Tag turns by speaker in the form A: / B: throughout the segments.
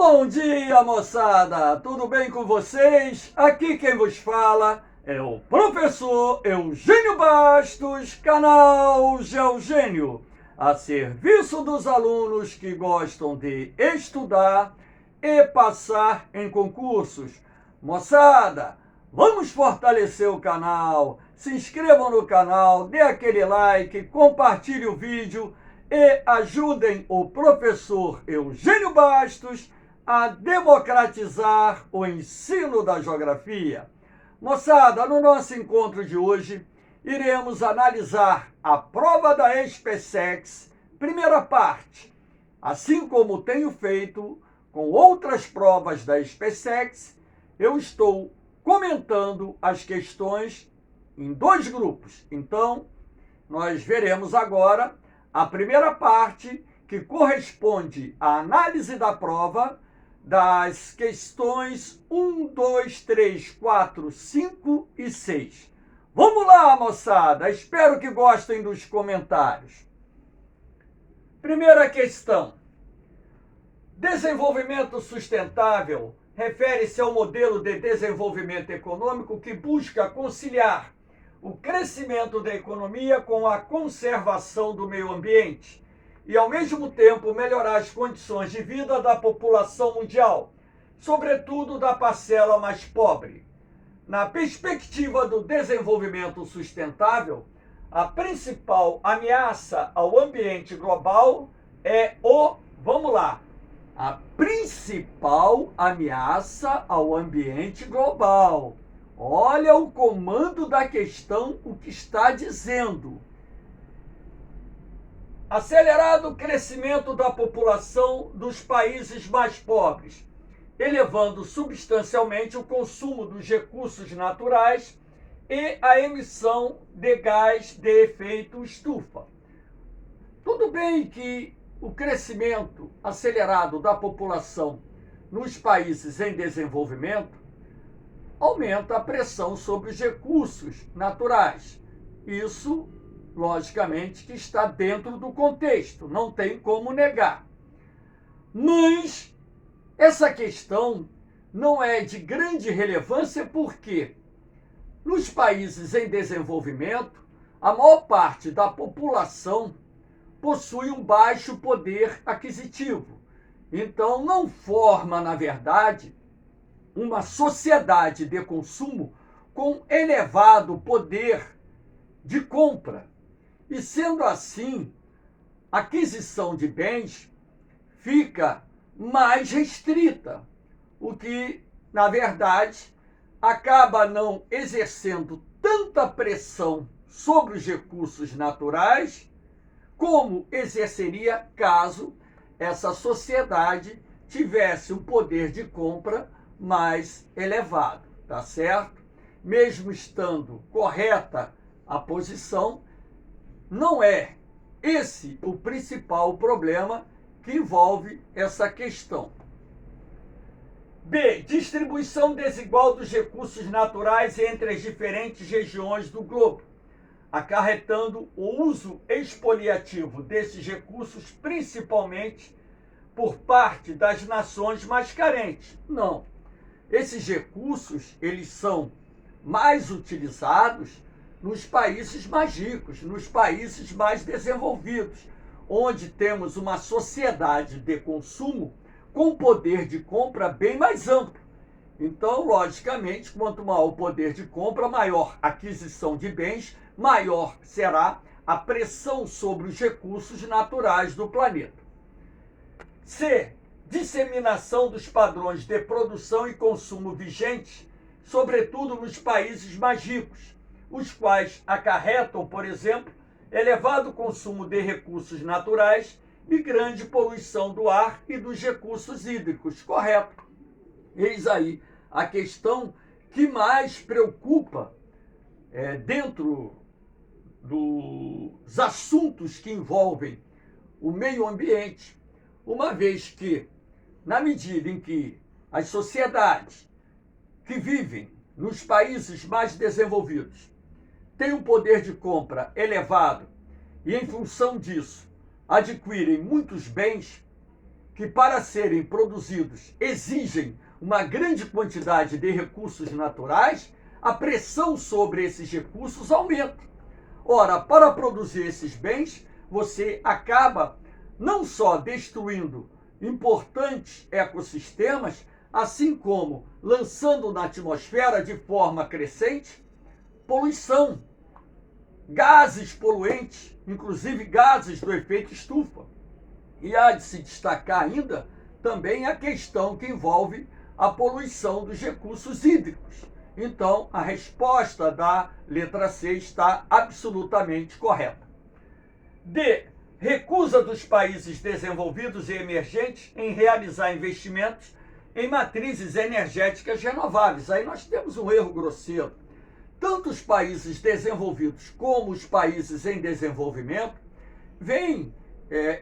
A: Bom dia, moçada! Tudo bem com vocês? Aqui quem vos fala é o professor Eugênio Bastos, canal Geogênio, a serviço dos alunos que gostam de estudar e passar em concursos. Moçada, vamos fortalecer o canal, se inscrevam no canal, dê aquele like, compartilhe o vídeo e ajudem o professor Eugênio Bastos a democratizar o ensino da geografia. Moçada, no nosso encontro de hoje, iremos analisar a prova da SpaceX, primeira parte, assim como tenho feito com outras provas da SpaceX. Eu estou comentando as questões em dois grupos. Então, nós veremos agora a primeira parte, que corresponde à análise da prova das questões 1, 2, 3, 4, 5 e 6. Vamos lá, moçada! Espero que gostem dos comentários. Primeira questão. Desenvolvimento sustentável refere-se ao modelo de desenvolvimento econômico que busca conciliar o crescimento da economia com a conservação do meio ambiente e, ao mesmo tempo, melhorar as condições de vida da população mundial, sobretudo da parcela mais pobre. Na perspectiva do desenvolvimento sustentável, a principal ameaça ao ambiente global é a principal ameaça ao ambiente global. Olha o comando da questão, o que está dizendo. Acelerado crescimento da população dos países mais pobres, elevando substancialmente o consumo dos recursos naturais e a emissão de gás de efeito estufa. Tudo bem que o crescimento acelerado da população nos países em desenvolvimento aumenta a pressão sobre os recursos naturais. Isso, logicamente, que está dentro do contexto, não tem como negar. Mas essa questão não é de grande relevância porque nos países em desenvolvimento, a maior parte da população possui um baixo poder aquisitivo. Então, não forma, na verdade, uma sociedade de consumo com elevado poder de compra. E sendo assim, a aquisição de bens fica mais restrita, o que, na verdade, acaba não exercendo tanta pressão sobre os recursos naturais como exerceria caso essa sociedade tivesse um poder de compra mais elevado, tá certo? Mesmo estando correta a posição, não é esse o principal problema que envolve essa questão. B. Distribuição desigual dos recursos naturais entre as diferentes regiões do globo, acarretando o uso expoliativo desses recursos, principalmente por parte das nações mais carentes. Não. Esses recursos, eles são mais utilizados nos países mais ricos, nos países mais desenvolvidos, onde temos uma sociedade de consumo com poder de compra bem mais amplo. Então, logicamente, quanto maior o poder de compra, maior a aquisição de bens, maior será a pressão sobre os recursos naturais do planeta. C. Disseminação dos padrões de produção e consumo vigentes, sobretudo nos países mais ricos, os quais acarretam, por exemplo, elevado consumo de recursos naturais e grande poluição do ar e dos recursos hídricos. Correto. Eis aí a questão que mais preocupa dentro dos assuntos que envolvem o meio ambiente, uma vez que, na medida em que as sociedades que vivem nos países mais desenvolvidos têm um poder de compra elevado e, em função disso, adquirem muitos bens, que para serem produzidos exigem uma grande quantidade de recursos naturais, a pressão sobre esses recursos aumenta. Ora, para produzir esses bens, você acaba não só destruindo importantes ecossistemas, assim como lançando na atmosfera de forma crescente poluição, gases poluentes, inclusive gases do efeito estufa. E há de se destacar ainda também a questão que envolve a poluição dos recursos hídricos. Então, a resposta da letra C está absolutamente correta. D. Recusa dos países desenvolvidos e emergentes em realizar investimentos em matrizes energéticas renováveis. Aí nós temos um erro grosseiro. Tanto os países desenvolvidos como os países em desenvolvimento vêm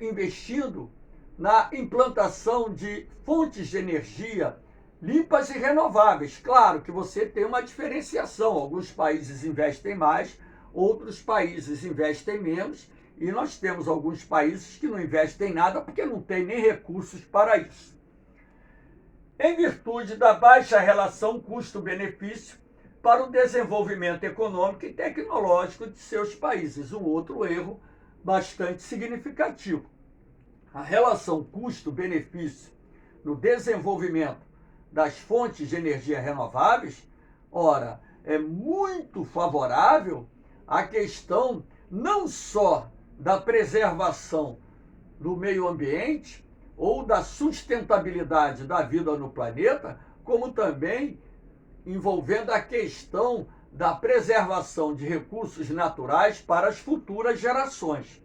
A: investindo na implantação de fontes de energia limpas e renováveis. Claro que você tem uma diferenciação. Alguns países investem mais, outros países investem menos, e nós temos alguns países que não investem nada porque não tem nem recursos para isso. Em virtude da baixa relação custo-benefício para o desenvolvimento econômico e tecnológico de seus países. Um outro erro bastante significativo. A relação custo-benefício no desenvolvimento das fontes de energia renováveis, ora, é muito favorável à questão não só da preservação do meio ambiente ou da sustentabilidade da vida no planeta, como também envolvendo a questão da preservação de recursos naturais para as futuras gerações.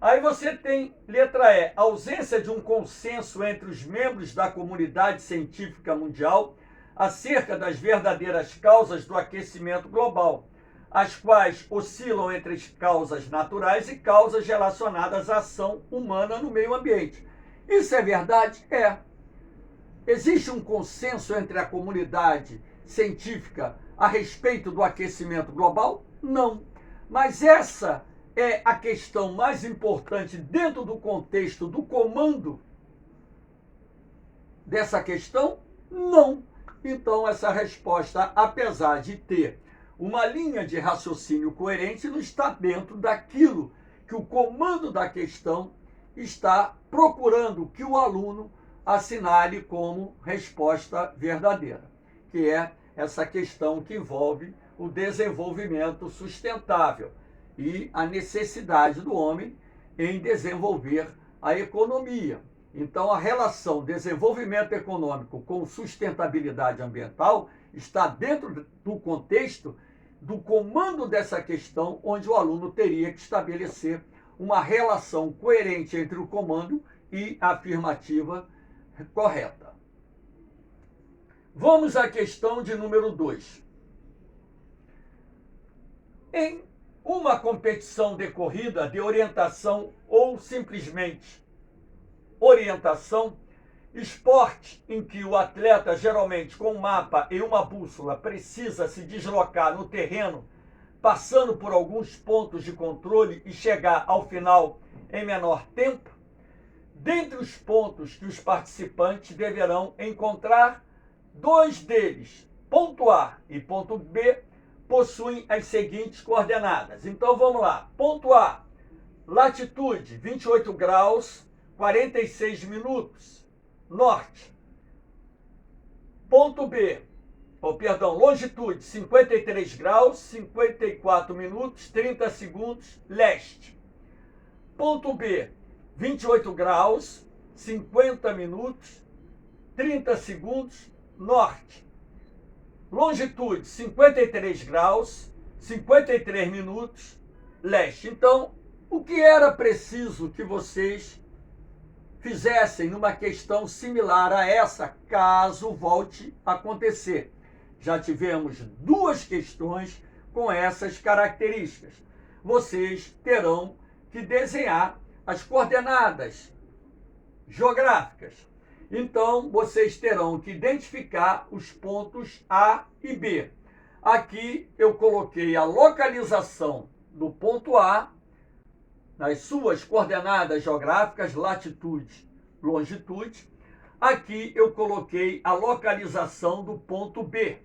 A: Aí você tem, letra E, ausência de um consenso entre os membros da comunidade científica mundial acerca das verdadeiras causas do aquecimento global, as quais oscilam entre as causas naturais e causas relacionadas à ação humana no meio ambiente. Isso é verdade? É. Existe um consenso entre a comunidade científica a respeito do aquecimento global? Não. Mas essa é a questão mais importante dentro do contexto do comando dessa questão? Não. Então, essa resposta, apesar de ter uma linha de raciocínio coerente, não está dentro daquilo que o comando da questão está procurando que o aluno assinale como resposta verdadeira, que é essa questão que envolve o desenvolvimento sustentável e a necessidade do homem em desenvolver a economia. Então, a relação desenvolvimento econômico com sustentabilidade ambiental está dentro do contexto do comando dessa questão, onde o aluno teria que estabelecer uma relação coerente entre o comando e a afirmativa correta. Vamos à questão de número 2. Em uma competição decorrida de orientação ou simplesmente orientação, esporte em que o atleta, geralmente com um mapa e uma bússola, precisa se deslocar no terreno, passando por alguns pontos de controle e chegar ao final em menor tempo, dentre os pontos que os participantes deverão encontrar, dois deles, ponto A e ponto B, possuem as seguintes coordenadas. Então vamos lá. Ponto A, latitude 28 graus, 46 minutos, norte. Ponto B, longitude 53 graus, 54 minutos, 30 segundos, leste. Ponto B, 28 graus, 50 minutos, 30 segundos, norte. Longitude 53 graus, 53 minutos, leste. Então, o que era preciso que vocês fizessem numa questão similar a essa, caso volte a acontecer? Já tivemos duas questões com essas características. Vocês terão que desenhar as coordenadas geográficas. Então, vocês terão que identificar os pontos A e B. Aqui eu coloquei a localização do ponto A nas suas coordenadas geográficas, latitude longitude. Aqui eu coloquei a localização do ponto B,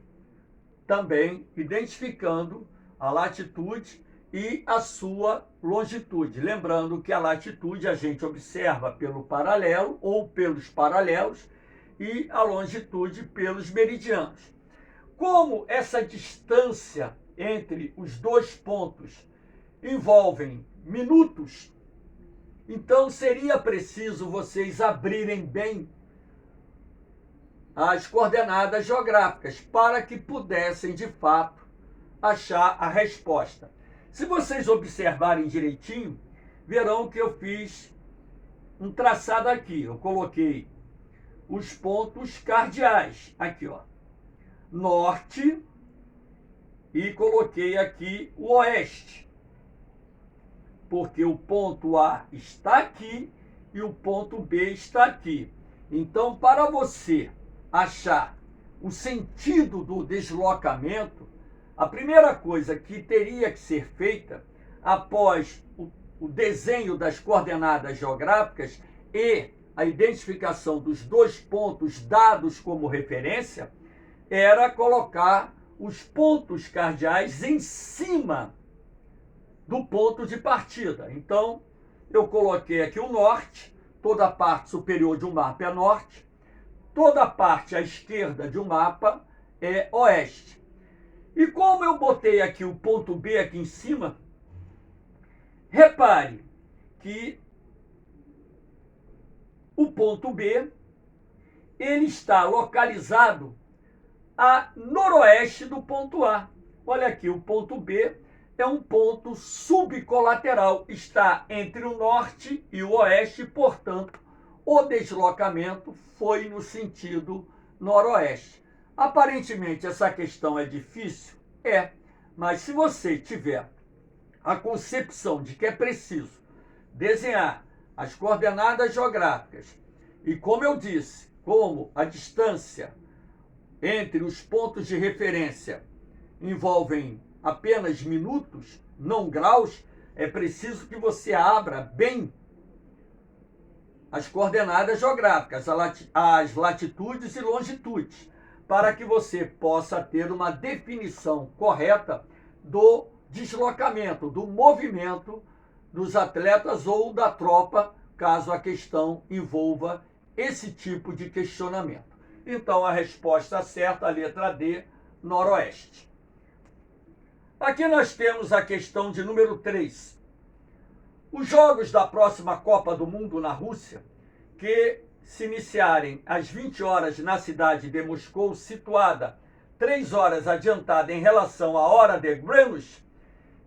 A: também identificando a latitude e a sua longitude. Lembrando que a latitude a gente observa pelo paralelo ou pelos paralelos e a longitude pelos meridianos. Como essa distância entre os dois pontos envolvem minutos, então seria preciso vocês abrirem bem as coordenadas geográficas para que pudessem, de fato, achar a resposta. Se vocês observarem direitinho, verão que eu fiz um traçado aqui. Eu coloquei os pontos cardeais, aqui, ó, norte, e coloquei aqui o oeste, porque o ponto A está aqui e o ponto B está aqui. Então, para você achar o sentido do deslocamento, a primeira coisa que teria que ser feita após o desenho das coordenadas geográficas e a identificação dos dois pontos dados como referência era colocar os pontos cardeais em cima do ponto de partida. Então, eu coloquei aqui o norte, toda a parte superior de um mapa é norte, toda a parte à esquerda de um mapa é oeste. E como eu botei aqui o ponto B aqui em cima, repare que o ponto B ele está localizado a noroeste do ponto A. Olha aqui, o ponto B é um ponto subcolateral, está entre o norte e o oeste, portanto, o deslocamento foi no sentido noroeste. Aparentemente, essa questão é difícil? É, mas se você tiver a concepção de que é preciso desenhar as coordenadas geográficas e, como eu disse, como a distância entre os pontos de referência envolvem apenas minutos, não graus, é preciso que você abra bem as coordenadas geográficas, as latitudes e longitudes, para que você possa ter uma definição correta do deslocamento, do movimento dos atletas ou da tropa, caso a questão envolva esse tipo de questionamento. Então, a resposta certa, a letra D, noroeste. Aqui nós temos a questão de número 3. Os jogos da próxima Copa do Mundo na Rússia, que se iniciarem às 20 horas na cidade de Moscou, situada 3 horas adiantada em relação à hora de Greenwich,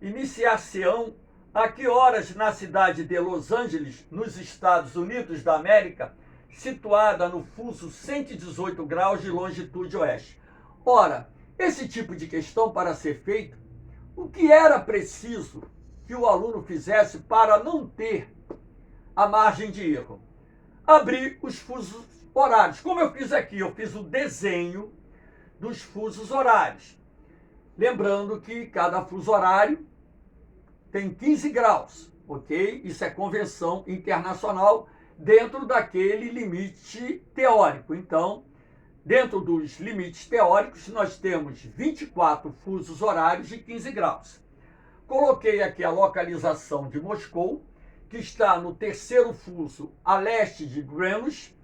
A: iniciar-se-ão a que horas na cidade de Los Angeles, nos Estados Unidos da América, situada no fuso 118 graus de longitude oeste. Ora, esse tipo de questão, para ser feito, o que era preciso que o aluno fizesse para não ter a margem de erro? Abrir os fusos horários. Como eu fiz aqui, eu fiz o desenho dos fusos horários. Lembrando que cada fuso horário tem 15 graus, ok? Isso é convenção internacional dentro daquele limite teórico. Então, dentro dos limites teóricos, nós temos 24 fusos horários de 15 graus. Coloquei aqui a localização de Moscou, que está no terceiro fuso a leste de Greenwich,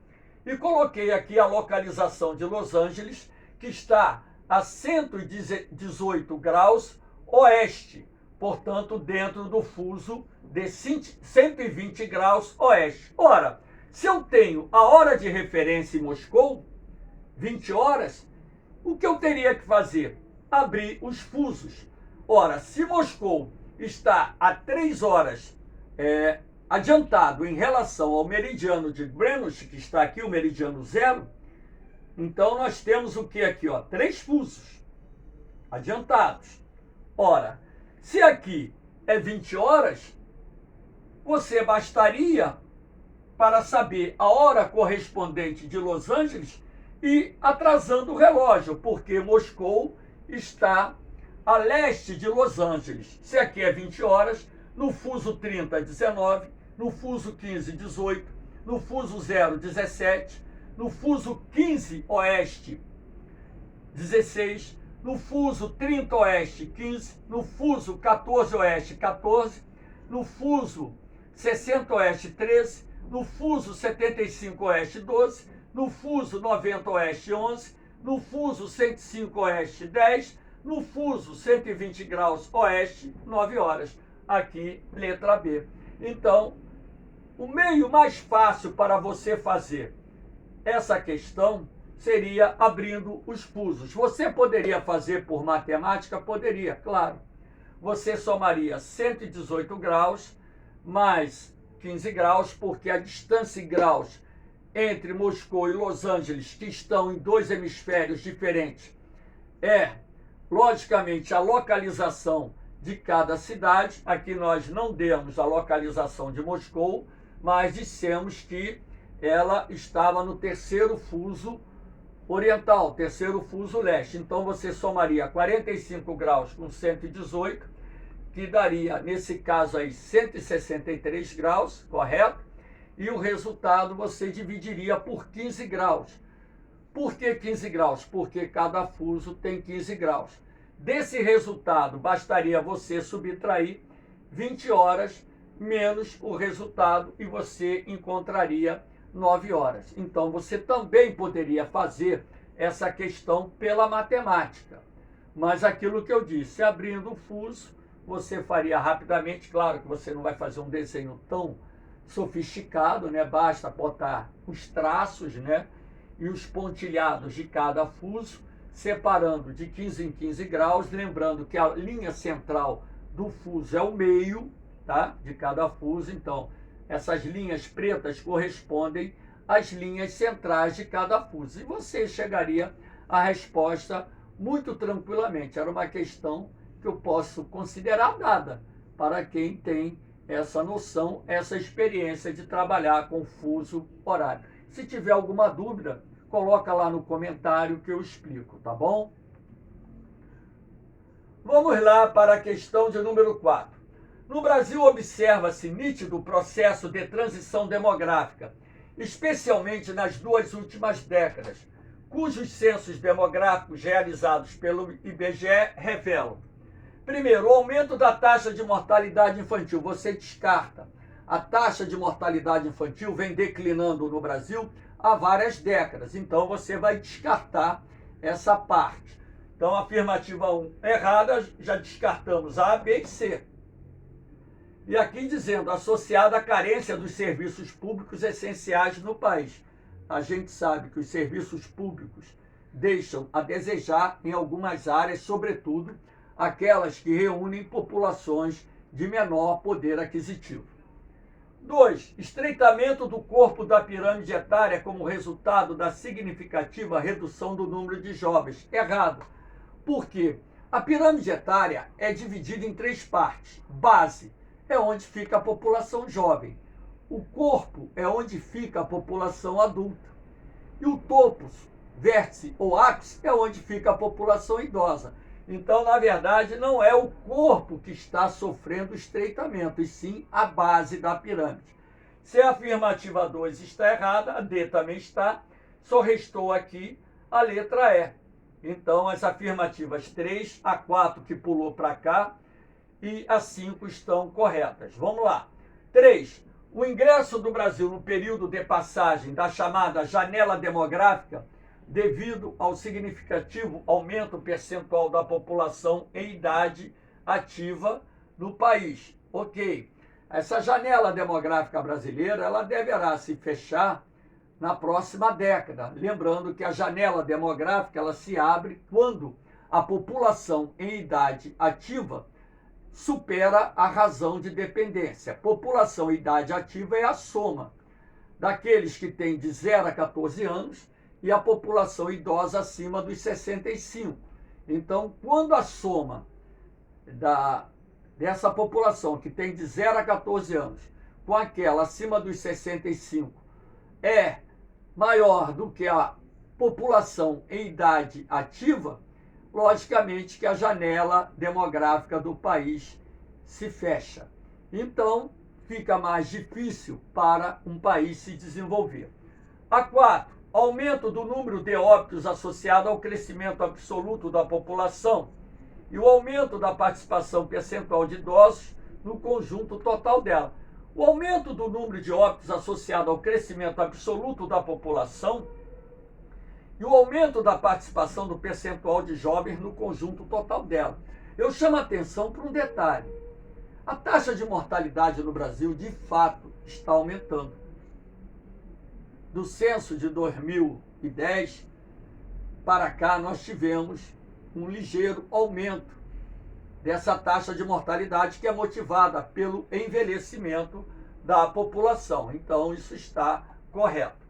A: e coloquei aqui a localização de Los Angeles, que está a 118 graus oeste, portanto, dentro do fuso de 120 graus oeste. Ora, se eu tenho a hora de referência em Moscou, 20 horas, o que eu teria que fazer? Abrir os fusos. Ora, se Moscou está a 3 horas adiantado em relação ao meridiano de Greenwich, que está aqui, o meridiano 0, então nós temos o que aqui? 3 fusos adiantados. Ora, se aqui é 20 horas, você bastaria para saber a hora correspondente de Los Angeles e atrasando o relógio, porque Moscou está a leste de Los Angeles. Se aqui é 20 horas, no fuso 30, 19, no fuso 15, 18, no fuso 0, 17, no fuso 15 oeste, 16, no fuso 30 oeste, 15, no fuso 14 oeste, 14, no fuso 60 oeste, 13, no fuso 75 oeste, 12, no fuso 90 oeste, 11, no fuso 105 oeste, 10, no fuso 120 graus oeste, 9 horas. Aqui, letra B. Então, o meio mais fácil para você fazer essa questão seria abrindo os fusos. Você poderia fazer por matemática? Poderia, claro. Você somaria 118 graus mais 15 graus, porque a distância em graus entre Moscou e Los Angeles, que estão em dois hemisférios diferentes, é, logicamente, a localização de cada cidade. Aqui nós não demos a localização de Moscou, mas dissemos que ela estava no terceiro fuso oriental, terceiro fuso leste. Então você somaria 45 graus com 118, que daria, nesse caso aí, 163 graus, correto? E o resultado você dividiria por 15 graus. Por que 15 graus? Porque cada fuso tem 15 graus. Desse resultado, bastaria você subtrair 20 horas menos o resultado e você encontraria 9 horas. Então, você também poderia fazer essa questão pela matemática. Mas aquilo que eu disse, abrindo o fuso, você faria rapidamente. Claro que você não vai fazer um desenho tão sofisticado, né? Basta botar os traços, né? E os pontilhados de cada fuso, separando de 15 em 15 graus, lembrando que a linha central do fuso é o meio, tá? De cada fuso. Então, essas linhas pretas correspondem às linhas centrais de cada fuso. E você chegaria à resposta muito tranquilamente. Era uma questão que eu posso considerar dada para quem tem essa noção, essa experiência de trabalhar com fuso horário. Se tiver alguma dúvida, coloca lá no comentário que eu explico, tá bom? Vamos lá para a questão de número 4. No Brasil, observa-se nítido processo de transição demográfica, especialmente nas 2 últimas décadas, cujos censos demográficos realizados pelo IBGE revelam. Primeiro, o aumento da taxa de mortalidade infantil. Você descarta. A taxa de mortalidade infantil vem declinando no Brasil há várias décadas, então você vai descartar essa parte. Então, afirmativa 1 errada, já descartamos A, B e C. E aqui dizendo, associada à carência dos serviços públicos essenciais no país. A gente sabe que os serviços públicos deixam a desejar em algumas áreas, sobretudo aquelas que reúnem populações de menor poder aquisitivo. 2. Estreitamento do corpo da pirâmide etária como resultado da significativa redução do número de jovens. Errado. Por quê? A pirâmide etária é dividida em 3 partes. Base é onde fica a população jovem. O corpo é onde fica a população adulta. E o topo, vértice ou ápice é onde fica a população idosa. Então, na verdade, não é o corpo que está sofrendo estreitamento, e sim a base da pirâmide. Se a afirmativa 2 está errada, a D também está, só restou aqui a letra E. Então, as afirmativas 3, a 4 que pulou para cá e a 5 estão corretas. Vamos lá. 3. O ingresso do Brasil no período de passagem da chamada janela demográfica, devido ao significativo aumento percentual da população em idade ativa no país. Ok. Essa janela demográfica brasileira, ela deverá se fechar na próxima década. Lembrando que a janela demográfica, ela se abre quando a população em idade ativa supera a razão de dependência. População em idade ativa é a soma daqueles que têm de 0 a 14 anos e a população idosa acima dos 65. Então, quando a soma dessa população que tem de 0 a 14 anos com aquela acima dos 65 é maior do que a população em idade ativa, logicamente que a janela demográfica do país se fecha. Então, fica mais difícil para um país se desenvolver. A 4, aumento do número de óbitos associado ao crescimento absoluto da população e o aumento da participação percentual de idosos no conjunto total dela. O aumento do número de óbitos associado ao crescimento absoluto da população e o aumento da participação do percentual de jovens no conjunto total dela. Eu chamo a atenção para um detalhe. A taxa de mortalidade no Brasil, de fato, está aumentando. Do censo de 2010 para cá, nós tivemos um ligeiro aumento dessa taxa de mortalidade que é motivada pelo envelhecimento da população. Então, isso está correto.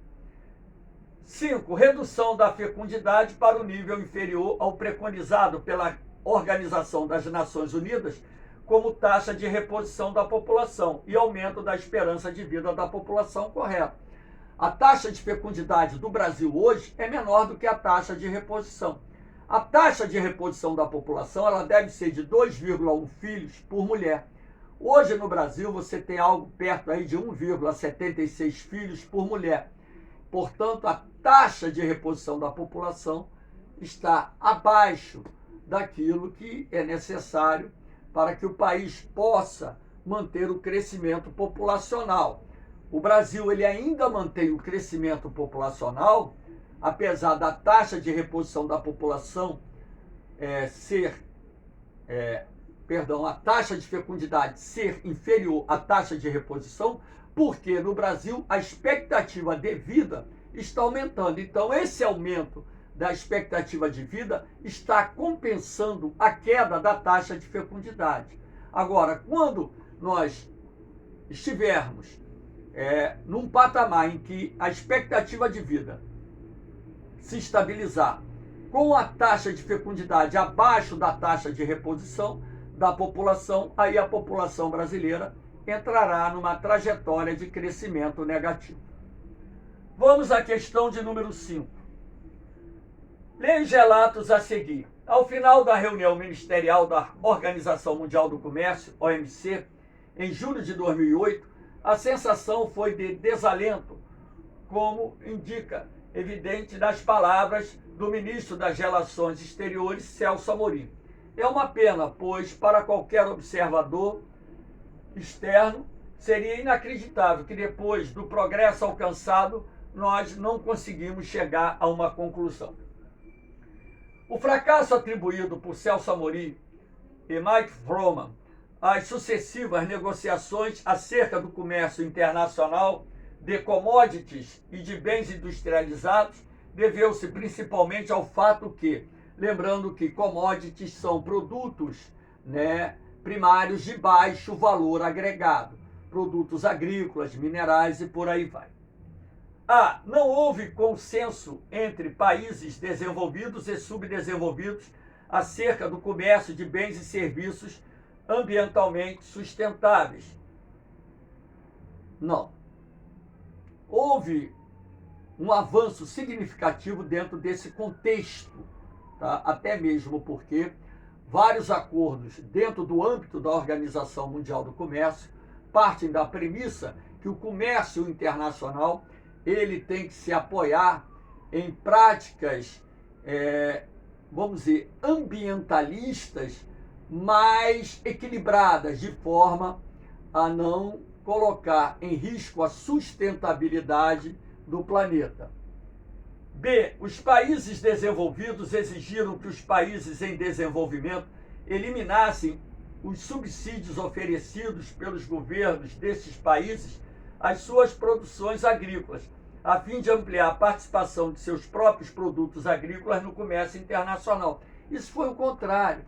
A: 5. Redução da fecundidade para o nível inferior ao preconizado pela Organização das Nações Unidas como taxa de reposição da população e aumento da esperança de vida da população, correto. A taxa de fecundidade do Brasil hoje é menor do que a taxa de reposição. A taxa de reposição da população ela deve ser de 2,1 filhos por mulher. Hoje no Brasil você tem algo perto aí de 1,76 filhos por mulher. Portanto, a taxa de reposição da população está abaixo daquilo que é necessário para que o país possa manter o crescimento populacional. O Brasil ele ainda mantém o crescimento populacional, apesar da taxa de reposição da população a taxa de fecundidade ser inferior à taxa de reposição, porque no Brasil a expectativa de vida está aumentando. Então, esse aumento da expectativa de vida está compensando a queda da taxa de fecundidade. Agora, quando nós estivermos num patamar em que a expectativa de vida se estabilizar com a taxa de fecundidade abaixo da taxa de reposição da população, aí a população brasileira entrará numa trajetória de crescimento negativo. Vamos à questão de número 5. Leia os relatos a seguir. Ao final da reunião ministerial da Organização Mundial do Comércio, OMC, em julho de 2008, a sensação foi de desalento, como indica evidente das palavras do ministro das Relações Exteriores, Celso Amorim. É uma pena, pois para qualquer observador externo seria inacreditável que depois do progresso alcançado nós não conseguimos chegar a uma conclusão. O fracasso atribuído por Celso Amorim e Mike Froman às sucessivas negociações acerca do comércio internacional de commodities e de bens industrializados deveu-se principalmente ao fato que, lembrando que commodities são produtos primários de baixo valor agregado, produtos agrícolas, minerais e por aí vai. Não houve consenso entre países desenvolvidos e subdesenvolvidos acerca do comércio de bens e serviços ambientalmente sustentáveis. Não. Houve um avanço significativo dentro desse contexto, tá? Até mesmo porque vários acordos dentro do âmbito da Organização Mundial do Comércio partem da premissa que o comércio internacional ele tem que se apoiar em práticas, vamos dizer, ambientalistas mais equilibradas, de forma a não colocar em risco a sustentabilidade do planeta. B. Os países desenvolvidos exigiram que os países em desenvolvimento eliminassem os subsídios oferecidos pelos governos desses países às suas produções agrícolas, a fim de ampliar a participação de seus próprios produtos agrícolas no comércio internacional. Isso foi o contrário.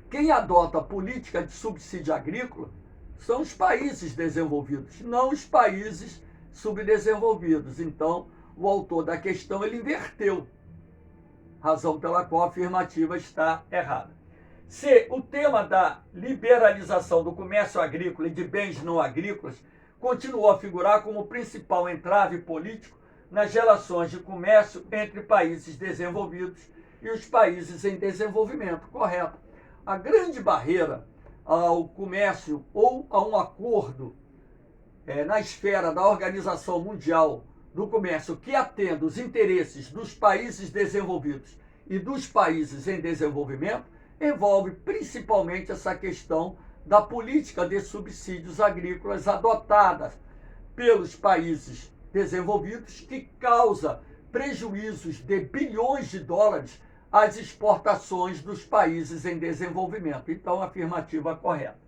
A: Quem adota a política de subsídio agrícola são os países desenvolvidos, não os países subdesenvolvidos. Então, o autor da questão ele inverteu, razão pela qual a afirmativa está errada. C. O tema da liberalização do comércio agrícola e de bens não agrícolas continuou a figurar como principal entrave político nas relações de comércio entre países desenvolvidos e os países em desenvolvimento. Correto. A grande barreira ao comércio ou a um acordo na esfera da Organização Mundial do Comércio, que atenda os interesses dos países desenvolvidos e dos países em desenvolvimento, envolve principalmente essa questão da política de subsídios agrícolas adotada pelos países desenvolvidos, que causa prejuízos de bilhões de dólares às exportações dos países em desenvolvimento. Então, a afirmativa correta.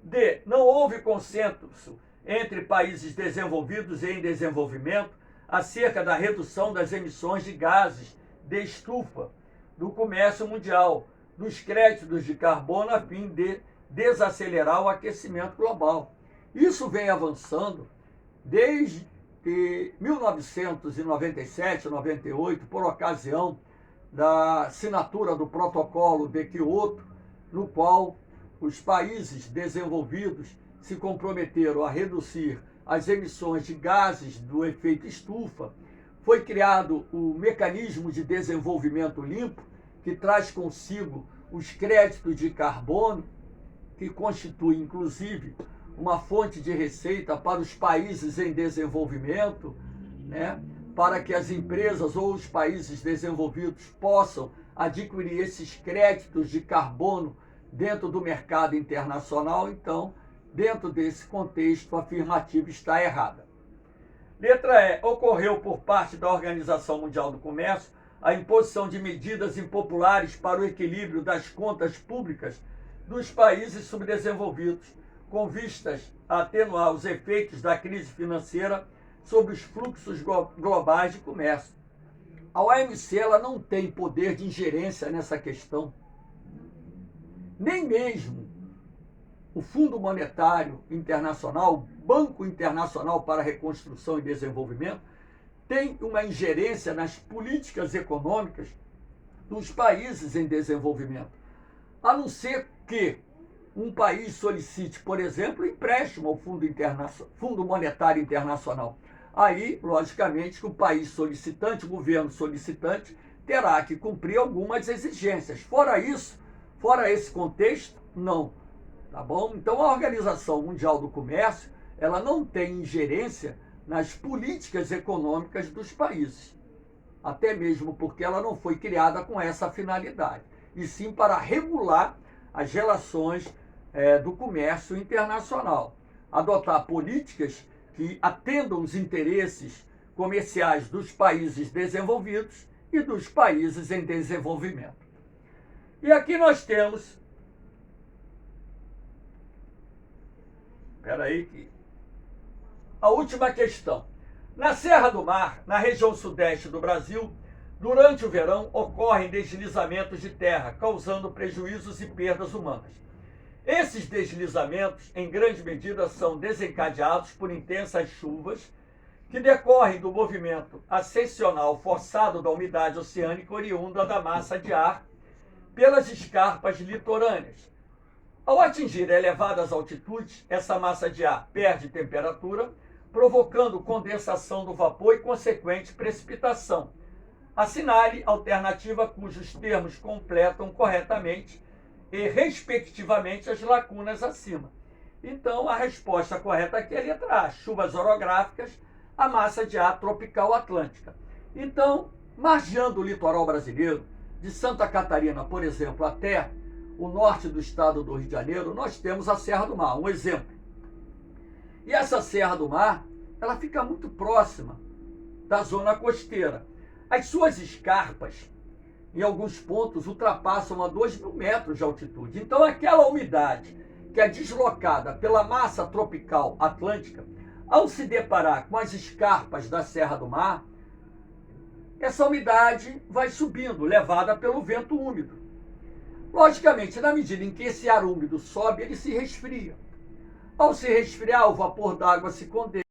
A: D. Não houve consenso entre países desenvolvidos e em desenvolvimento acerca da redução das emissões de gases de estufa, do comércio mundial, dos créditos de carbono, a fim de desacelerar o aquecimento global. Isso vem avançando desde 1997, 98, por ocasião da assinatura do protocolo de Kyoto, no qual os países desenvolvidos se comprometeram a reduzir as emissões de gases do efeito estufa. Foi criado o Mecanismo de Desenvolvimento Limpo, que traz consigo os créditos de carbono, que constitui, inclusive, uma fonte de receita para os países em desenvolvimento, né, para que as empresas ou os países desenvolvidos possam adquirir esses créditos de carbono dentro do mercado internacional. Então, dentro desse contexto, a afirmativa está errada. Letra E. Ocorreu por parte da Organização Mundial do Comércio a imposição de medidas impopulares para o equilíbrio das contas públicas dos países subdesenvolvidos, com vistas a atenuar os efeitos da crise financeira sobre os fluxos globais de comércio. A OMC ela não tem poder de ingerência nessa questão. Nem mesmo o Fundo Monetário Internacional, o Banco Internacional para a Reconstrução e Desenvolvimento, tem uma ingerência nas políticas econômicas dos países em desenvolvimento, a não ser que um país solicite, por exemplo, empréstimo ao Fundo Monetário Internacional. Aí, logicamente, que o país solicitante, o governo solicitante, terá que cumprir algumas exigências. Fora isso, fora esse contexto, não. Tá bom? Então, a Organização Mundial do Comércio, ela não tem ingerência nas políticas econômicas dos países. Até mesmo porque ela não foi criada com essa finalidade, e sim para regular as relações do comércio internacional. Adotar políticas que atendam os interesses comerciais dos países desenvolvidos e dos países em desenvolvimento. E aqui nós temos... Espera aí que... A última questão. Na Serra do Mar, na região sudeste do Brasil, durante o verão ocorrem deslizamentos de terra, causando prejuízos e perdas humanas. Esses deslizamentos, em grande medida, são desencadeados por intensas chuvas que decorrem do movimento ascensional forçado da umidade oceânica oriunda da massa de ar pelas escarpas litorâneas. Ao atingir elevadas altitudes, essa massa de ar perde temperatura, provocando condensação do vapor e consequente precipitação. Assinale alternativa cujos termos completam corretamente e, respectivamente, as lacunas acima. Então, a resposta correta aqui é a letra A, chuvas orográficas, a massa de ar tropical atlântica. Então, margeando o litoral brasileiro, de Santa Catarina, por exemplo, até o norte do estado do Rio de Janeiro, nós temos a Serra do Mar, um exemplo. E essa Serra do Mar, ela fica muito próxima da zona costeira. As suas escarpas, em alguns pontos, ultrapassam a 2.000 metros de altitude. Então, aquela umidade que é deslocada pela massa tropical atlântica, ao se deparar com as escarpas da Serra do Mar, essa umidade vai subindo, levada pelo vento úmido. Logicamente, na medida em que esse ar úmido sobe, ele se resfria. Ao se resfriar, o vapor d'água se condensa